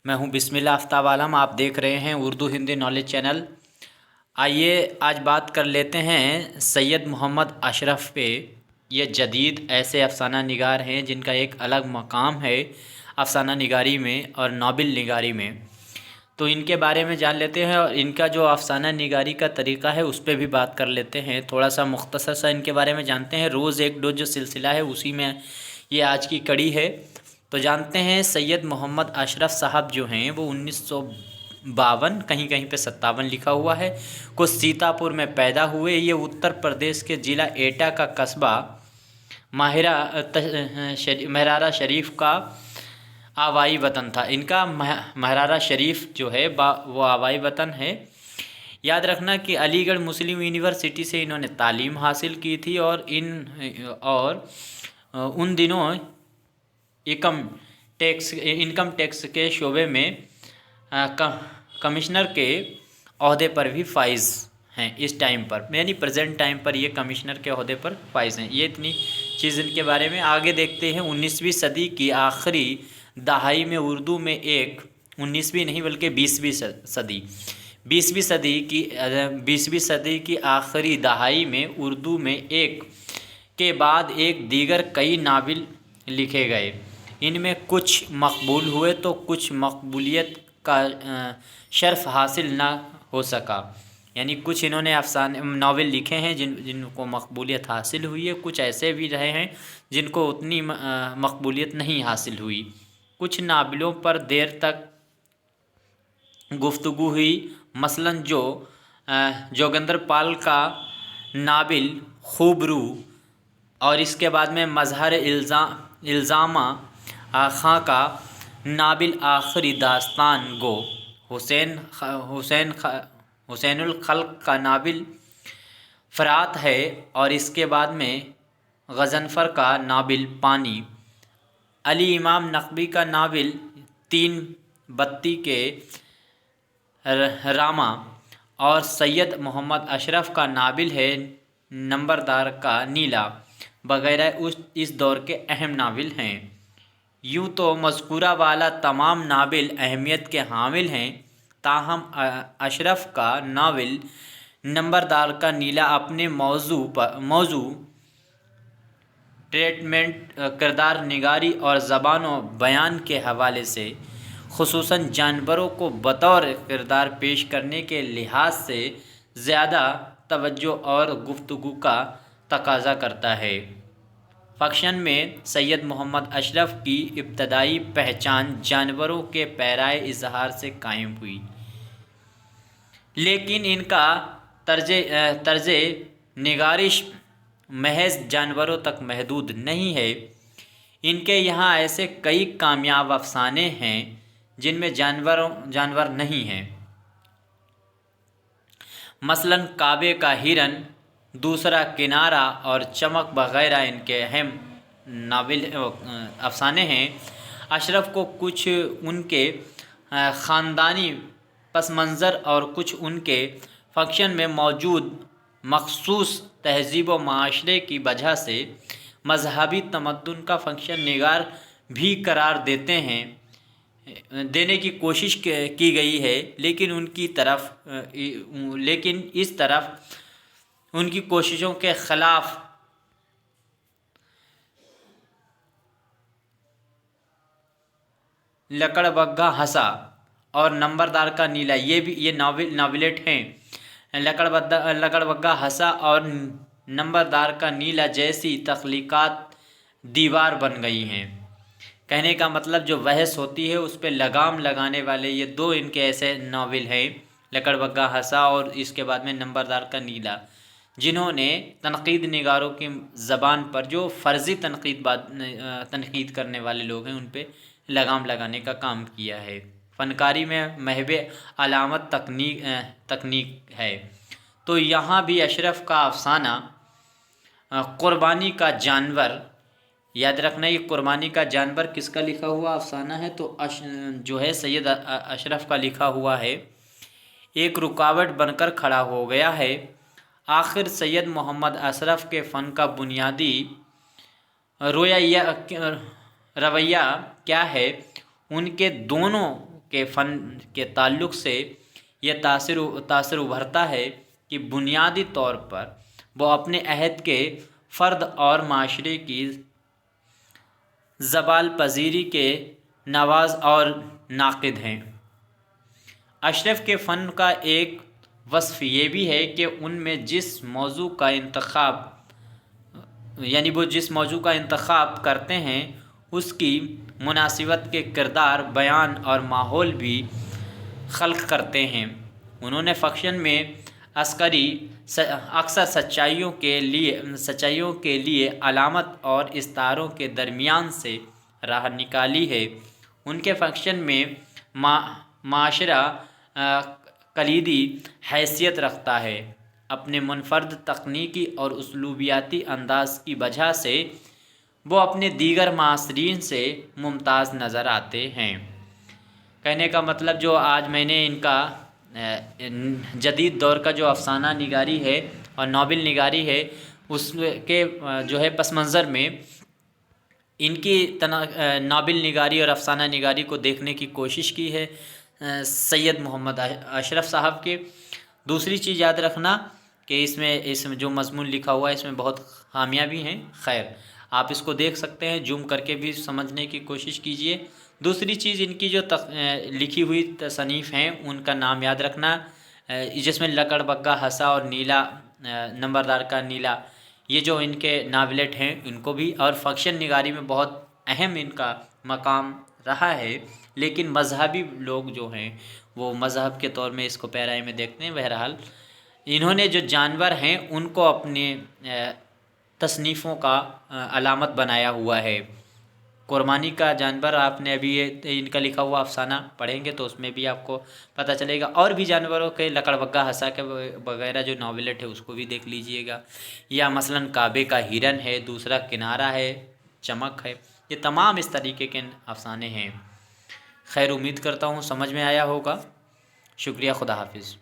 मैं हूं बिस्मिल्लाह आफ्ताब आलम। आप देख रहे हैं उर्दू हिंदी नॉलेज चैनल। आइए आज बात कर लेते हैं सैयद मोहम्मद अशरफ पे। ये जदीद ऐसे अफसाना निगार हैं जिनका एक अलग मकाम है अफसाना निगारी में और नावल निगारी में। तो इनके बारे में जान लेते हैं और इनका जो अफसाना निगारी का तरीक़ा है उस पर भी बात कर लेते हैं। थोड़ा सा मुख्तसर सा इनके बारे में जानते हैं। रोज़ एक डोज जो सिलसिला है उसी में ये आज की कड़ी है। तो जानते हैं सैयद मोहम्मद अशरफ साहब जो हैं वो 1952 कहीं कहीं पे 57 लिखा हुआ है को सीतापुर में पैदा हुए। ये उत्तर प्रदेश के ज़िला एटा का कस्बा महरारा शरीफ का आवाई वतन था। इनका महरारा शरीफ जो है वो आवाई वतन है। याद रखना कि अलीगढ़ मुस्लिम यूनिवर्सिटी से इन्होंने तालीम हासिल की थी और उन दिनों इनकम टैक्स के शोबे में कमिश्नर के अहदे पर भी फाइज हैं इस टाइम पर, यानी प्रेजेंट टाइम पर ये कमिश्नर के अहदे पर फाइज हैं। ये इतनी चीज़ इनके बारे में। आगे देखते हैं 19वीं सदी की आखिरी दहाई में उर्दू में एक 19वीं नहीं बल्कि 20वीं सदी 20वीं सदी की आखिरी दहाई में उर्दू में एक के बाद एक दीगर कई नावल लिखे गए। इनमें कुछ मकबूल हुए तो कुछ मकबूलियत का शर्फ हासिल ना हो सका। यानी कुछ इन्होंने अफसाने नावल लिखे हैं जिनको मकबूलियत हासिल हुई है, कुछ ऐसे भी रहे हैं जिनको उतनी मकबूलियत नहीं हासिल हुई। कुछ नावलों पर देर तक गुफ्तगू हुई, मसलन जोगिंदर पाल का नावल खूबरू और इसके बाद में मजहर इल्ज़ामा खां का नावल आखिरी दास्तान गो, हुसैनुल खल्क का नावल फरात है और इसके बाद में गज़नफ़र का नावल पानी, अली इमाम नकवी का नावल तीन बत्ती के रामा और सैयद मोहम्मद अशरफ का नावल है नंबरदार का नीला वगैरह इस दौर के अहम नावल हैं। यूँ तो मज़कूरा वाला तमाम नावल अहमियत के हामिल हैं, ताहम अशरफ का नावल नंबरदार का नीला अपने मौजू ट्रीटमेंट, किरदार निगारी और ज़बान व बयान के हवाले से खुसूसन जानवरों को बतौर किरदार पेश करने के लिहाज से ज़्यादा तवज्जो और गुफ्तगू का तकाज़ा करता है। फ़क्शन में सैयद मोहम्मद अशरफ की इब्तदाई पहचान जानवरों के पैराए इजहार से कायम हुई, लेकिन इनका तर्ज निगारिश महज जानवरों तक महदूद नहीं है। इनके यहाँ ऐसे कई कामयाब अफसाने हैं जिनमें जानवर नहीं हैं। मसलन काबे का हिरन, दूसरा किनारा और चमक वगैरह इनके अहम नावल अफसाने हैं। अशरफ को कुछ उनके ख़ानदानी पस मंज़र और कुछ उनके फ़क्शन में मौजूद मखसूस तहज़ीब व माशरे की वजह से मजहबी तमद्दुन का फ़क्शन निगार भी करार देने की कोशिश की गई है, लेकिन इस तरफ उनकी कोशिशों के ख़िलाफ़ लकड़बग्गा हंसा और नंबरदार का नीला, ये नावलेट हैं। लकड़बग्गा हंसा और नंबरदार का नीला जैसी तख्लीक़ात दीवार बन गई हैं। कहने का मतलब जो बहस होती है उस पर लगाम लगाने वाले ये दो इनके ऐसे नावल हैं, लकड़बग्गा हंसा और इसके बाद में नंबरदार का नीला, जिन्होंने तनकीद निगारों की ज़बान पर जो फ़र्ज़ी तनकीद करने वाले लोग हैं उन पे लगाम लगाने का काम किया है। फ़नकारी में महवे अलामत तकनीक है। तो यहाँ भी अशरफ का अफसाना क़ुरबानी का जानवर, याद रखना ये क़ुरबानी का जानवर किसका लिखा हुआ अफसाना है तो जो है सैयद अशरफ का लिखा हुआ है, एक रुकावट बनकर खड़ा हो गया है। आखिर सैयद मोहम्मद अशरफ के फ़न का बुनियादी रवैया क्या है, उनके दोनों کے فن کے تعلق سے یہ تاثر ابھرتا ہے کہ بنیادی طور پر وہ اپنے عہد کے فرد اور معاشرے کی زوال پذیری کے نواز اور ناقد ہیں۔ اشرف کے فن کا ایک وصف یہ بھی ہے کہ ان میں جس موضوع کا انتخاب وہ جس موضوع کا انتخاب کرتے ہیں اس کی مناسبت کے کردار، بیان اور ماحول بھی خلق کرتے ہیں۔ انہوں نے فکشن میں اکثر سچائیوں کے لیے علامت اور استعاروں کے درمیان سے راہ نکالی ہے۔ ان کے فکشن میں معاشرہ کلیدی حیثیت رکھتا ہے۔ اپنے منفرد تکنیکی اور اسلوبیاتی انداز کی وجہ سے وہ اپنے دیگر معاصرین سے ممتاز نظر آتے ہیں۔ کہنے کا مطلب جو آج میں نے ان کا جدید دور کا جو افسانہ نگاری ہے اور ناول نگاری ہے اس کے جو ہے پس منظر میں ان کی ناول نگاری اور افسانہ نگاری کو دیکھنے کی کوشش کی ہے سید محمد اشرف صاحب کے۔ دوسری چیز یاد رکھنا کہ اس میں جو مضمون لکھا ہوا ہے اس میں بہت خامیاں بھی ہیں، خیر آپ اس کو دیکھ سکتے ہیں، زوم کر کے بھی سمجھنے کی کوشش کیجئے۔ دوسری چیز ان کی جو لکھی ہوئی تصانیف ہیں ان کا نام یاد رکھنا، جس میں لکڑ بگا، ہسا اور نیلا، نمبردار کا نیلا، یہ جو ان کے ناولٹ ہیں ان کو بھی، اور فکشن نگاری میں بہت اہم ان کا مقام رہا ہے، لیکن مذہبی لوگ جو ہیں وہ مذہب کے طور میں اس کو پیرائی میں دیکھتے ہیں۔ بہرحال انہوں نے جو جانور ہیں ان کو اپنے تصنیفوں کا علامت بنایا ہوا ہے۔ قربانی کا جانور آپ نے ابھی ان کا لکھا ہوا افسانہ پڑھیں گے تو اس میں بھی آپ کو پتہ چلے گا، اور بھی جانوروں کے لکڑ بگا، ہسا کے وغیرہ جو ناولٹ ہے اس کو بھی دیکھ لیجئے گا، یا مثلاً کعبے کا ہرن ہے، دوسرا کنارہ ہے، چمک ہے، یہ تمام اس طریقے کے افسانے ہیں۔ خیر امید کرتا ہوں سمجھ میں آیا ہوگا، شکریہ، خدا حافظ۔